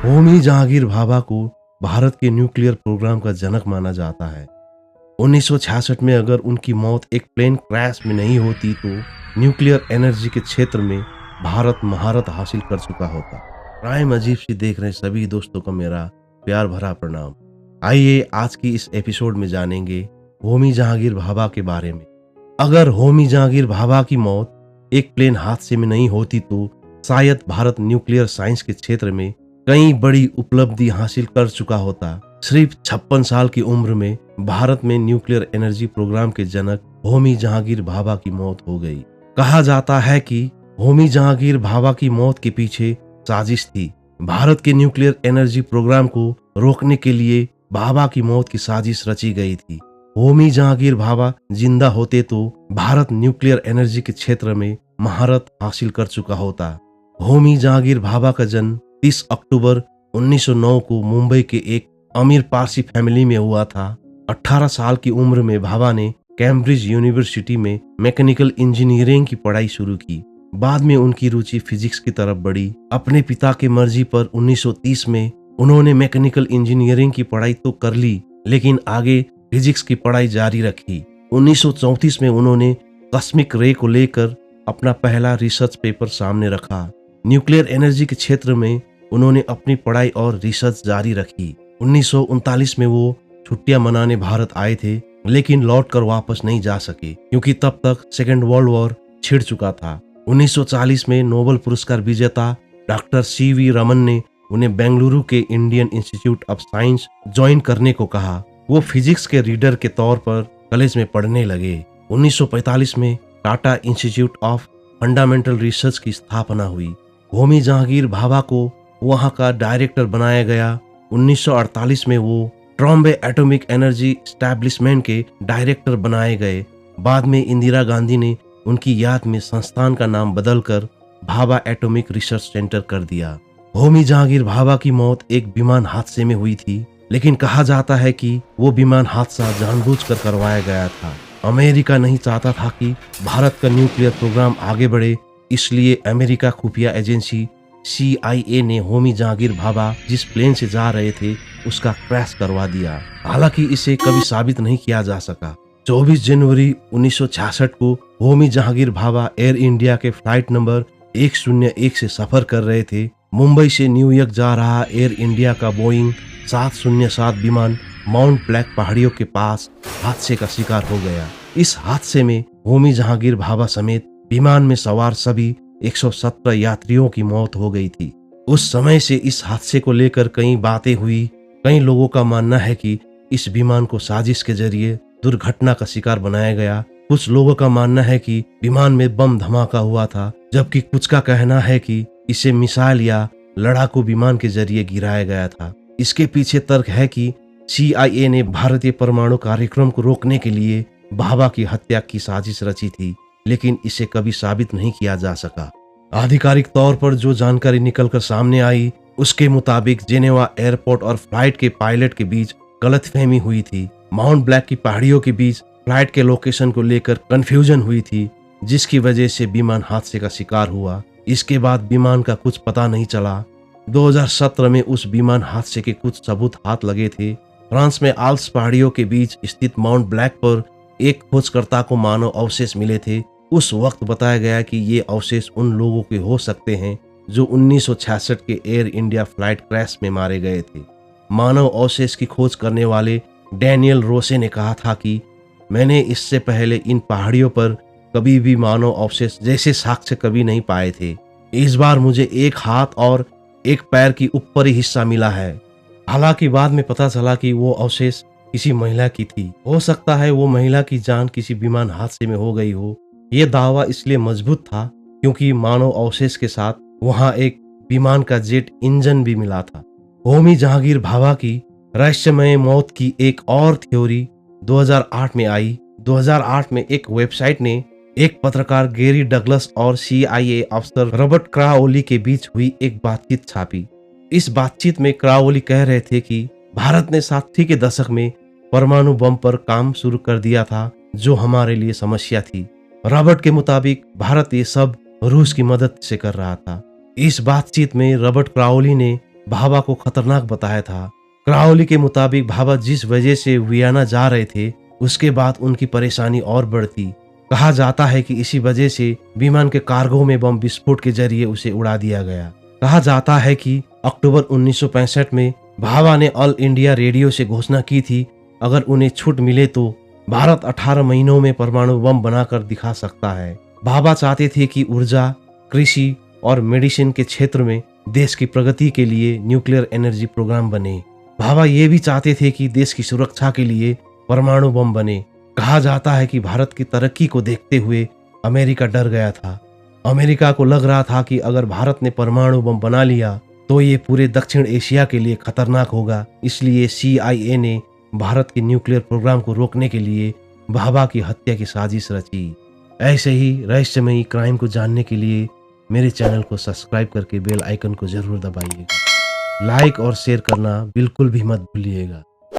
होमी जहांगीर भाभा को भारत के nuclear programme का जनक माना जाता है। 1966 में अगर उनकी मौत एक प्लेन क्रैश में नहीं होती तो न्यूक्लियर एनर्जी के क्षेत्र में भारत महारत हासिल कर चुका होता। क्राइम अजीब सी देख रहे सभी दोस्तों को मेरा प्यार भरा प्रणाम। आइए आज की इस एपिसोड में जानेंगे होमी जहांगीर भाभा के बारे में। अगर होमी जहांगीर भाभा की मौत एक प्लेन हादसे में नहीं होती तो शायद भारत न्यूक्लियर साइंस के क्षेत्र में कई बड़ी उपलब्धि हासिल कर चुका होता। सिर्फ 56 साल की उम्र में भारत में न्यूक्लियर एनर्जी प्रोग्राम के जनक होमी जहांगीर भाभा की मौत हो गई। कहा जाता है कि होमी जहांगीर भाभा की मौत के पीछे साजिश थी। भारत के न्यूक्लियर एनर्जी प्रोग्राम को रोकने के लिए भाभा की मौत की साजिश रची गई थी। होमी जहांगीर भाभा जिंदा होते तो भारत न्यूक्लियर एनर्जी के क्षेत्र में महारत हासिल कर चुका होता। होमी जहांगीर भाभा का जन्म 30 अक्टूबर 1909 को मुंबई के एक अमीर पारसी फैमिली में हुआ था। 18 साल की उम्र में भाभा ने कैम्ब्रिज यूनिवर्सिटी में मैकेनिकल इंजीनियरिंग की पढ़ाई शुरू की। बाद में उनकी रुचि फिजिक्स की तरफ बढ़ी। अपने पिता की मर्जी पर 1930 में उन्होंने मैकेनिकल इंजीनियरिंग की पढ़ाई तो कर ली, लेकिन आगे फिजिक्स की पढ़ाई जारी रखी। 1934 में उन्होंने कॉस्मिक रे को लेकर अपना पहला रिसर्च पेपर सामने रखा। न्यूक्लियर एनर्जी के क्षेत्र में उन्होंने अपनी पढ़ाई और रिसर्च जारी रखी। 1939 में वो छुट्टियां मनाने भारत आए थे, लेकिन लौटकर वापस नहीं जा सके क्योंकि तब तक सेकेंड वर्ल्ड वॉर छिड़ चुका था। 1940 में नोबेल पुरस्कार विजेता डॉक्टर सी.वी. रमन ने उन्हें बेंगलुरु के Indian institute of science join करने को कहा। वो फिजिक्स के रीडर के तौर पर कॉलेज में पढ़ने लगे। 1945 में Tata institute of fundamental research की स्थापना हुई। होमी जहांगीर भाभा को वहां का डायरेक्टर बनाया गया। 1948 में वो ट्रॉम्बे एटॉमिक एनर्जी एस्टैब्लिशमेंट के डायरेक्टर बनाए गए। बाद में इंदिरा गांधी ने उनकी याद में संस्थान का नाम बदलकर भाभा एटॉमिक रिसर्च सेंटर कर दिया। होमी जहांगीर भाभा की मौत एक विमान हादसे में हुई थी, लेकिन कहा जाता है कि वो विमान हादसा जानबूझकर करवाया गया था। अमेरिका नहीं चाहता था कि भारत का न्यूक्लियर प्रोग्राम आगे बढ़े, इसलिए अमेरिका खुफिया एजेंसी CIA ने होमी जहांगीर भाभा जिस प्लेन से जा रहे थे उसका क्रैश करवा दिया। हालांकि इसे कभी साबित नहीं किया जा सका। 24 जनवरी 1966 को होमी जहांगीर भाभा एयर इंडिया के फ्लाइट नंबर 101 से सफर कर रहे थे। मुंबई से न्यूयॉर्क जा रहा एयर इंडिया का बोइंग 707 विमान माउंट ब्लैक पहाड़ियों के पास हादसे का शिकार हो गया। इस हादसे में होमी जहांगीर भाभा समेत विमान में सवार सभी 117 यात्रियों की मौत हो गई थी। उस समय से इस हादसे को लेकर कई बातें हुई। कई लोगों का मानना है कि इस विमान को साजिश के जरिए दुर्घटना का शिकार बनाया गया। कुछ लोगों का मानना है कि विमान में बम धमाका हुआ था, जबकि कुछ का कहना है कि इसे मिसाइल या लड़ाकू विमान के जरिए गिराया गया था। इसके पीछे तर्क है कि CIA ने भारतीय परमाणु कार्यक्रम को रोकने के लिए भाभा की हत्या की साजिश रची थी, लेकिन इसे कभी साबित नहीं किया जा सका। आधिकारिक तौर पर जो जानकारी निकलकर सामने आई उसके मुताबिक जेनेवा एयरपोर्ट और फ्लाइट के पायलट के बीच गलतफहमी हुई थी। माउंट ब्लैक की पहाड़ियों के बीच फ्लाइट के लोकेशन को लेकर कंफ्यूजन हुई थी, जिसकी वजह से विमान हादसे का शिकार हुआ। इसके बाद विमान का कुछ पता नहीं चला। 2017 में उस विमान हादसे के कुछ सबूत हाथ लगे थे। फ्रांस में आल्प्स पहाड़ियों के बीच स्थित माउंट ब्लैक पर एक खोजकर्ता को मानव अवशेष मिले थे। उस वक्त बताया गया कि ये अवशेष उन लोगों के हो सकते हैं जो 1966 के एयर इंडिया फ्लाइट क्रैश में मारे गए थे। मानव अवशेष की खोज करने वाले डैनियल रोसे ने कहा था कि मैंने इससे पहले इन पहाड़ियों पर कभी भी मानव अवशेष जैसे साक्ष्य कभी नहीं पाए थे। इस बार मुझे एक हाथ और एक पैर की ऊपरी हिस्सा मिला है। हालांकि बाद में पता चला कि वो अवशेष किसी महिला की थी। हो सकता है वो महिला की जान किसी विमान हादसे में हो गई हो। ये दावा इसलिए मजबूत था क्योंकि मानव अवशेष के साथ वहां एक विमान का जेट इंजन भी मिला था। होमी जहांगीर भाभा की रहस्यमय मौत की एक और थ्योरी 2008 में आई। 2008 में एक वेबसाइट ने एक पत्रकार गैरी डगलस और CIA अफसर रॉबर्ट क्राओली के बीच हुई एक बातचीत छापी। इस बातचीत में क्राओली कह रहे थे कि भारत ने 60 के दशक में परमाणु बम पर काम शुरू कर दिया था जो हमारे लिए समस्या थी। रॉबर्ट के मुताबिक भारत ये सब रूस की मदद से कर रहा था। इस बातचीत में रॉबर्ट क्राउली ने भाभा को खतरनाक बताया था। क्राउली के मुताबिक भाभा जिस वजह से वियना जा रहे थे, उसके बाद उनकी परेशानी और बढ़ती। कहा जाता है कि इसी वजह से विमान के कार्गो में बम विस्फोट के जरिए उसे उड़ा दिया गया। कहा जाता है कि अक्टूबर 1965 में भाभा ने ऑल इंडिया रेडियो से घोषणा की थी, अगर उन्हें छूट मिले तो भारत 18 महीनों में परमाणु बम बनाकर दिखा सकता है। भाभा चाहते थे कि ऊर्जा, कृषि और मेडिसिन के क्षेत्र में देश की प्रगति के लिए न्यूक्लियर एनर्जी प्रोग्राम बने। भाभा ये भी चाहते थे कि देश की सुरक्षा के लिए परमाणु बम बने। कहा जाता है कि भारत की तरक्की को देखते हुए अमेरिका डर गया था। अमेरिका को लग रहा था कि अगर भारत ने परमाणु बम बना लिया तो ये पूरे दक्षिण एशिया के लिए खतरनाक होगा। इसलिए CIA ने भारत के न्यूक्लियर प्रोग्राम को रोकने के लिए भाभा की हत्या की साजिश रची। ऐसे ही रहस्यमयी क्राइम को जानने के लिए मेरे चैनल को सब्सक्राइब करके बेल आइकन को जरूर दबाइएगा। लाइक और शेयर करना बिल्कुल भी मत भूलिएगा।